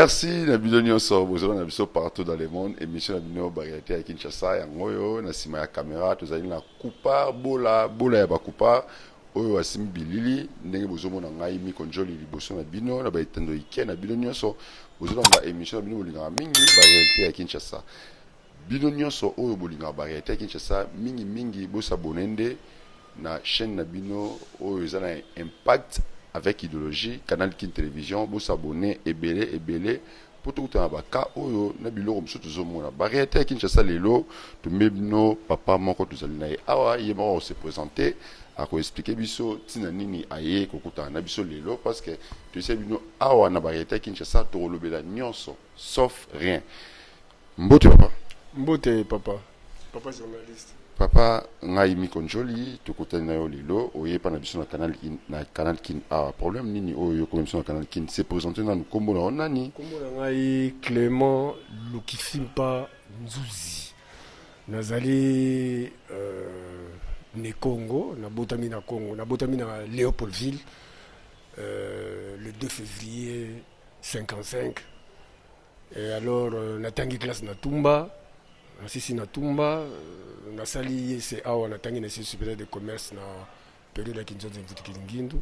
Merci Nabino Nyonso, vous avez partout dans le monde. Émission Nabino Bariété à Kinshasa, Yangoyo, Nasima ya caméra, tous allez na Coupa, Bola ya Bakupa, Oyo Asim Bilili, Nenge Bozomo Nangai, Mikonjoli, Liboso Nabino, Nabaitendo Ike, Nabino Nyonso, vous avez la émission Nabino Bolinga Mingi, Bariété à Kinshasa. Bino Nyonso, Oyo Bolinga Bariété à Kinshasa, Mingi, Bosa Bonende, na chaîne Nabino, Oyo Zana Impact. Avec idéologie, Canal Kin Télévision, vous s'abonner, ebele, pour tout le monde, oyo, nabilo, comme tout le monde, barrière, Kinshasa, lelo, tout mebno, papa, mon côté, tout le awa, yéma, on s'est présenté, à quoi expliquer, biso, tinanini, aye, kokuta, nabiso, lelo, parce que, tu sais, bino, awa, na barrière, Kinshasa, tout le bela, nyonso, sauf rien. Mbote, papa. Mbote, papa. Papa, journaliste. Papa ngai Mikonjoli tokotani na yo lelo oye pa na biso na canal kin problème nini oyo comme biso na canal kin c'est présenté na kombo na onani kombo na ngai Clément Lukifimpa Nzuzi nazali ne Congo na botami na Léopoldville le 2 février 55 et alors natangi classe na Tumba Sisi Natumba, nasali c'est awa natangi na supérieur de commerce na période ya Kinshasa Mvuti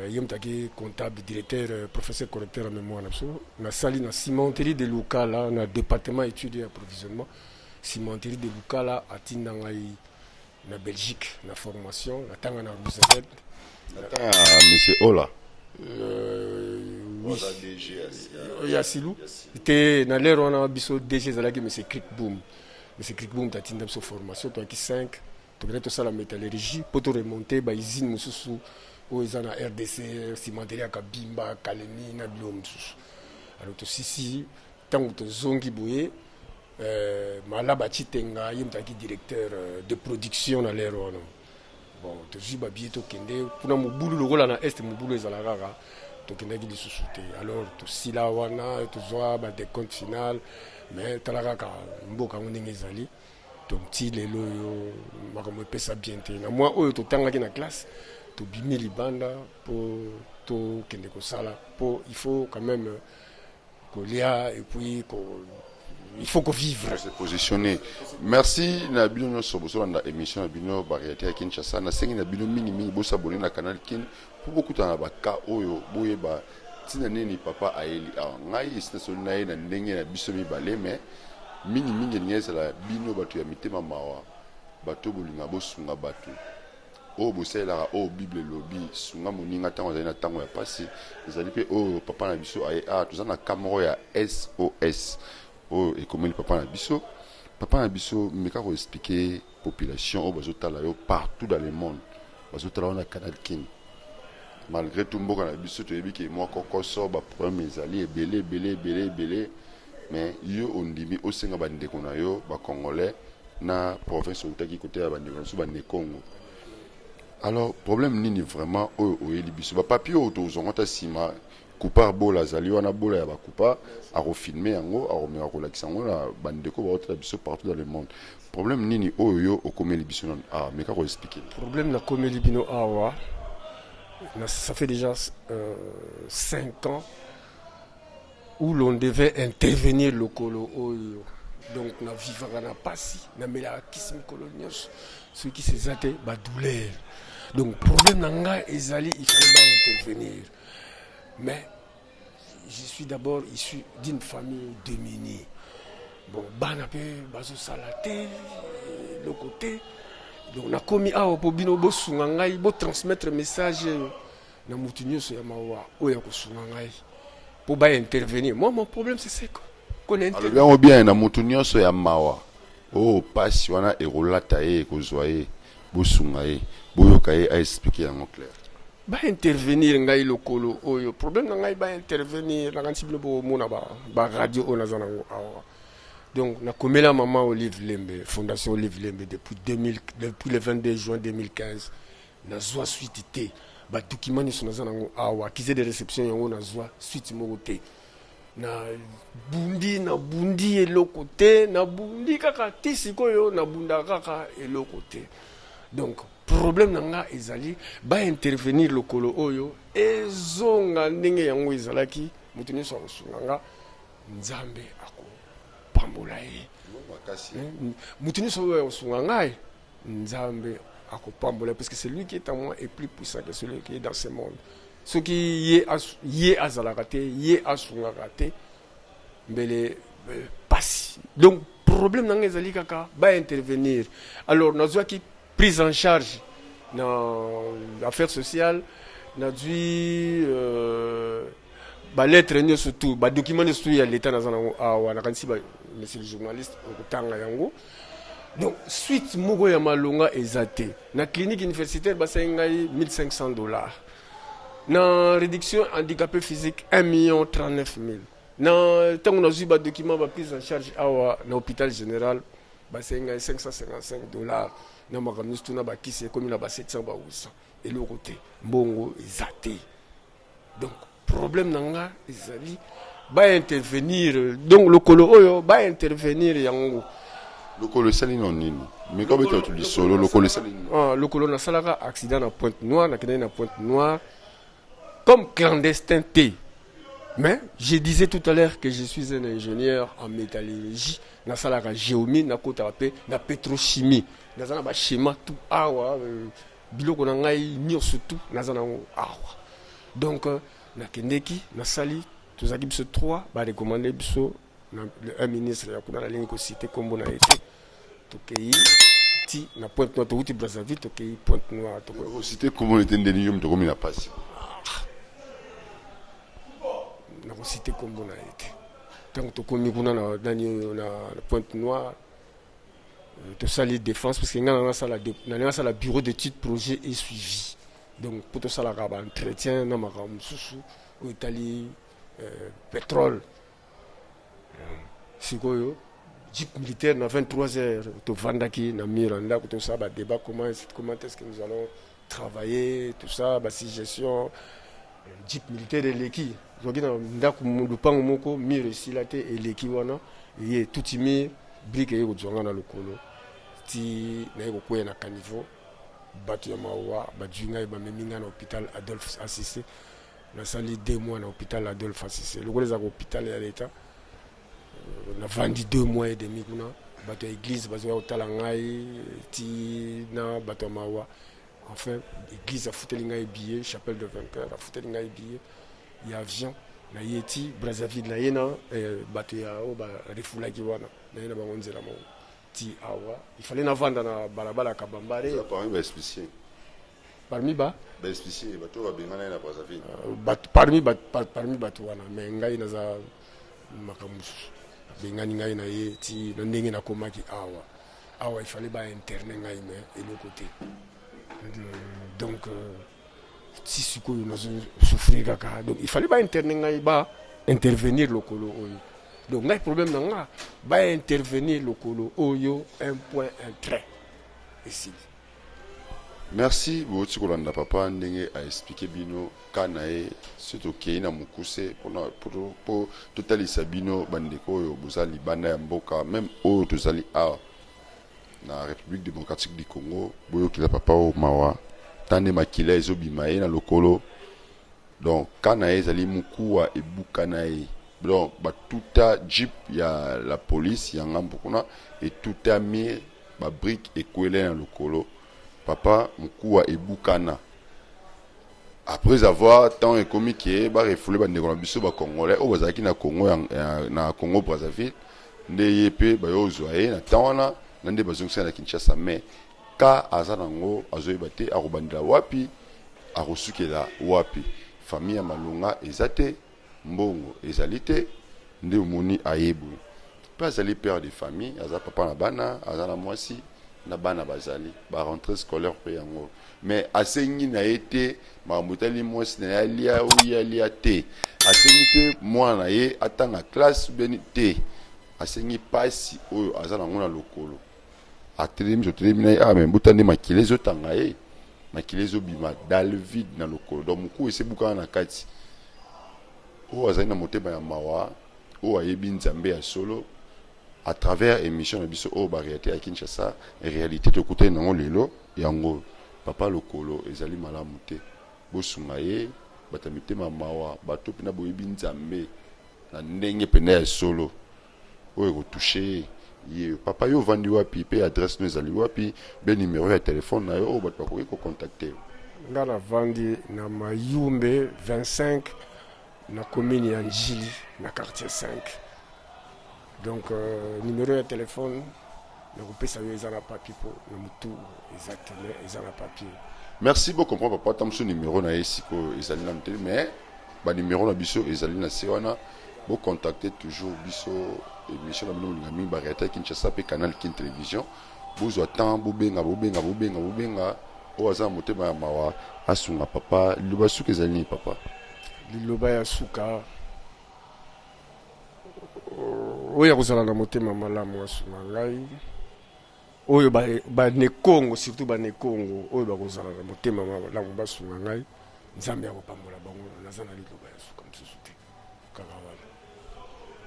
yemtaki comptable directeur professeur correcteur en mémoire nasali na cimenterie de Lukala na département études et approvisionnement cimenterie de Lukala atinda ngai na Belgique na formation natanga na Roosevelt monsieur Ola oui. Yasilou était dans l'air on a biso DG zalaki monsieur Crickboom tatinda biso formation to ki 5 to peut ça la métallurgie pour te remonter ba usine mususu o ezana RDC cimenterie ya Kabimba Kalemi na bilom mususu alors to sisi tango to zongi boye malaba chitenga yemtaki directeur de production dans l'air on bon to jiba bieto kende kuna mubulu lokola na est mubulu ezalaka tokendaki lisusu te alors tosila wana tozwa badecompte final mais talaka ka mboka ngo ndenge ezali tonti lelo oyo makambo epesa bien te na mwa oyo totangaki na classe tobimi libanda mpo tokende kosala mpo il faut quand même kolia et puis il faut qu'on vive. Se positionner. Merci na bino nyonso boso na émission na bino Bariété à Kinshasa na sengi na bino mingi bosa abonner na canal Kin pour beaucoup na baka oyo boyeba tina nini papa aeli ngai station na na ndenge na biso mibale mais mingi ngeza la bino batu ya mitema mawa bato bolinga bosunga batu o bosela o bible lobi sunga moninga tango za na tango ya pasi ezali pe o papa na biso aye tuzana kamero ya SOS oh et comme le papa na biso meka ko expliquer population au bazotala yo partout dans le monde bazotala na Canal Kin malgré tout mboka na biso to yebi ke moi kokoso ba problème ezali ebele mais yo ondimi osenga bandeko na yo ba congolais na province otaki côté ya bandeko so ba ne Congo alors problème nini vraiment oyeli biso ba papier auto zonga sima Coupa bola zali wana bola ya bakupa a refilmer yango a remettre ko lakisa ngo na bandeko ba otela biso partout dans le monde problème nini oyo okomeli biso non mais ka ko expliquer problème na komeli bino awa ça fait déjà 5 ans où l'on devait intervenir le colo oyo donc na vivra na pasi na mela kisimi colonios ceux qui se zate ba douleur donc problème na nga ezali il fallait pas intervenir. Mais je suis d'abord issu d'une famille démunie. Bon, banape, bazo salate, le côté. Donc, on a commis à Opobino Bosungangai, pour transmettre message na mutunyo so yamawa, oya kosungangai, pour pas intervenir. Moi, mon problème, c'est qu'on intervient. Alors, bien, na mutunyo so yamawa, oh, passe, wana, erolata, kozwaye, bosungaye, boyokaye, a expliquer en clair. Ba intervenir ngai lokolo oyo problème ngai ba intervenir na kansible bo mona ba radio ona zana awa donc na komela maman Olive Lembe fondation Olive Lembe depuis le 22 juin 2015 na zwa suite te ba document ni sona zana awa kize de réception yango na zwa suite mo te na bundi eloko te na bundi kaka tisiko yo na bunda kaka eloko te donc problème nanga ezali ba intervenir lokolo oyo ezonga ndenge yango ezalaki mutu nyonso akosunga nga nzambe akopambola ye mutu nyonso oyo akosunga ngai nzambe akopambola parce que celui qui est en moi est plus puissant que celui qui est dans ce monde soki ye azalaka te ye asungaka te mbele pasi donc problème nanga ezali kaka intervenir alors nazwaki prise en charge dans l'affaire sociale nazwi lettre nyonso tout document nyonso ya l'état naza nango awa nakanisi monsieur le journaliste okotanga yango donc suite moko ya malonga eza te na clinique universitaire basengi ngai $1,500 na réduction handicapé physique 1,039,000 na tango nazwi document prise en charge awa na hôpital général basengi ngai $555 na makambo nyonso tuna bakisi ekomi na 700 800 eloko te mbongo eza te donc problème nanga ezali intervenir donc lokolo oyo intervenir yango lokolo esali no nini mais comme tu dis solo lokolo esali lokolo nasalaka accident na Pointe Noire nakendaki na Pointe Noire comme clandestin T. Mais je disais tout à l'heure que je suis un ingénieur en métallurgie, na salaka géomie, na kota pe, na pétrochimie, na zana ba schéma tout awa, biloko na ngai nyonso tout, na zana awa. Donc na kendeki, na sali, tozaki biso 3, ba recommander biso un ministre ya kuna na ligne ko cité kombo na été. Tokei ti na Pointe Noire, to uti Brazzaville, tokei Pointe Noire, tokei cité kombo était ndeni yom to komi na passe. Na cité kombo na été. Tant que komi kuna na Pointe Noire, to sali défense parce que na sala bureau d'études projet et suivi. Donc pour tout ça la entretien na makambo susu au Italie pétrole. Sikoyo jeep militaire na 23h to vandaki na Miranda ko to ça ba débat comment est-ce que nous allons travailler tout ça ba si gestion jeep militaire de l'équipe zoki na ndako lupango moko mire silate eleki wana ye tutimi brique ye kozonga na lokolo ti na yeko kwena kanivo batu ya mawa bajunga ba meminga na hôpital Adolphe Assissé na sali 2 mois na hôpital Adolphe Assissé lokolo za hôpital ya l'état na vendu 2 mois et demi kuna batu ya église bazo otala ngai ti na batu ya mawa enfin église a foutu ngai billet chapelle de vainqueur a foutu ngai billet il y a avion na yeti Brazzaville na yena batu ya o ba refulaki wana na yena ba onzela mo ti awa il fallait na vendre na balabala kabambare ça parmi ba spécial parmi ba spécial batu ba bengana na Brazzaville parmi batu wana mais ngai na za makamusu bengani ngai na yeti na ndenge na komaki awa il fallait ba interner ngai mais et le côté donc si siko nous souffrir kaka donc il fallait pas intervenir lokolo oyo donc ngai problème nanga ba intervenir lokolo oyo un point un trait ici. Merci beaucoup kolanda papa ndenge a expliquer bino kanae surtout keina mukuse pour totalisa bino bandeko oyo bozali banda ya mboka même oyo tozali na République démocratique du Congo boyo kila papa o mawa tande makila ezobima ye na lokolo donc kana ezali mukuwa ebuka na ye donc batuta jeep ya la police ya ngambo kuna et tuta mi ba brique ekwele na lokolo papa mukuwa ebukana après avoir tant ekomi ke ba refoulé ba ndeko na biso ba congolais o bazaki na Congo na Congo Brazzaville nde yepe ba yo zoye na tawana nande bazongisa na Kinshasa mais ka azanango azoyeba te akobandela wapi akosukela wapi famille ya malonga ezate mbongo ezali te nde omoni ayebu pa azali père de famille aza papa na bana aza na mwasi na bana bazali ba rentrée scolaire pe yango mais asengi na ete mamutali mwasi na yalia uyalia te asengi te mwana na ye atanga classe beni te asengi pasi oyo aza nango na lokolo atelemi na mais butande makilezo tanga ye makilezo bima dans le vide na lokolo donc muku esebuka na kati o azali na motema ya mawa o ayebi nzambe ya solo à travers émission na biso o variété à Kinshasa réalité to côté nango lelo yango papa lokolo ezali malamu te bosunga ye bata mitema mawa bato pena boyebi nzambe na ndenge pena ya solo oyo kotouche ye papa yo vandi wapi pe adresse no ezali wapi be numéro ya téléphone na yo oyo bato bakoki kocontacte nga na vandi na Mayumbe 25 na commune ya Njili na quartier 5 donc numéro ya téléphone nakopesa yo eza na papier po na mutu exactement eza na papier. Merci beaucoup comprendre papa tam so numéro na esiko ezali na mteli mais ba numéro na biso ezali na sewana bo contacter toujours biso émission na bino ngami Barrière Kinshasa pe canal Kin télévision bozwa temps bobenga o aza motema mawa asunga papa liloba suka ezali papa liloba ya suka oyo kozala na motema malamu asunga ngai oyo ba ne Congo surtout ba ne Congo oyo bakozala na motema malamu basunga ngai nzambe akopambola bango naza na liloba ya suka msusu te kaka wana.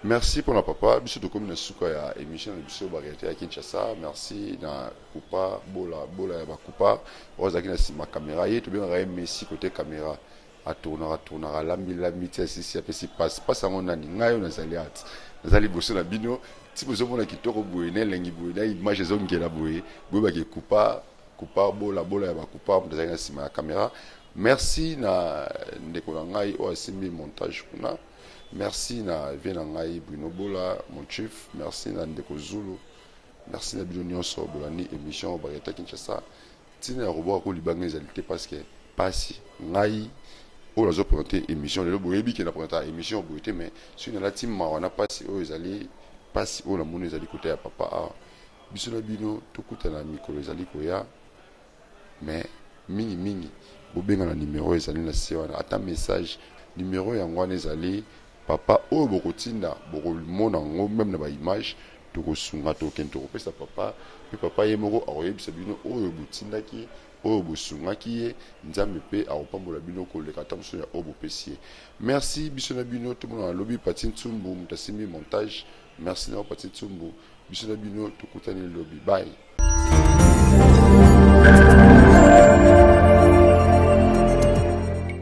Merci pour la papa biso to comme na suka ya émission na biso Barrière ya Kinshasa. Merci na kupa bola ya bakupa ozaki na sima caméra ye to bien ra Messi côté caméra a tourner lambi tsi apesi passe en nani ngayo na zaliat nazali boso na bino ti bozo mona kitoko boye ne lengi boye na image zo ngela boye ba ke kupa bola ya bakupa nazali na sima ya caméra. Merci na ndeko na ngai o asimbi montage kuna. Merci na Vena Ngai Bruno Bola, mon chef. Merci na Ndeko Zulu. Merci na Bino Nyonso Bolani émission Barrière Kinshasa. Tina Robo ko libanga ezalité parce que pasi ngai o la zo présenter émission le boyebi qui na présenter émission boyete mais si na la team mawana pasi o ezali pasi o la mona ezali côté ya papa a biso na bino tokuta na mikolo ezali koya mais mingi bobenga na numéro ezali na sewana ata message numéro ya ngwana ezali papa oyo bokotinda bokomona ngo même na ba image tokosunga tokende kopesa papa pe papa ye moko akoyebisa bino oyo botindaki oyo bosungaki ye nzambe pe akopambola bino koleka ta mosusu ya oyo bopesi ye. Merci biso na bino tomona na lobi Pati Ntsumbu mutasimbi montage. Merci na Pati Ntsumbu biso na bino tokutani lobi bye.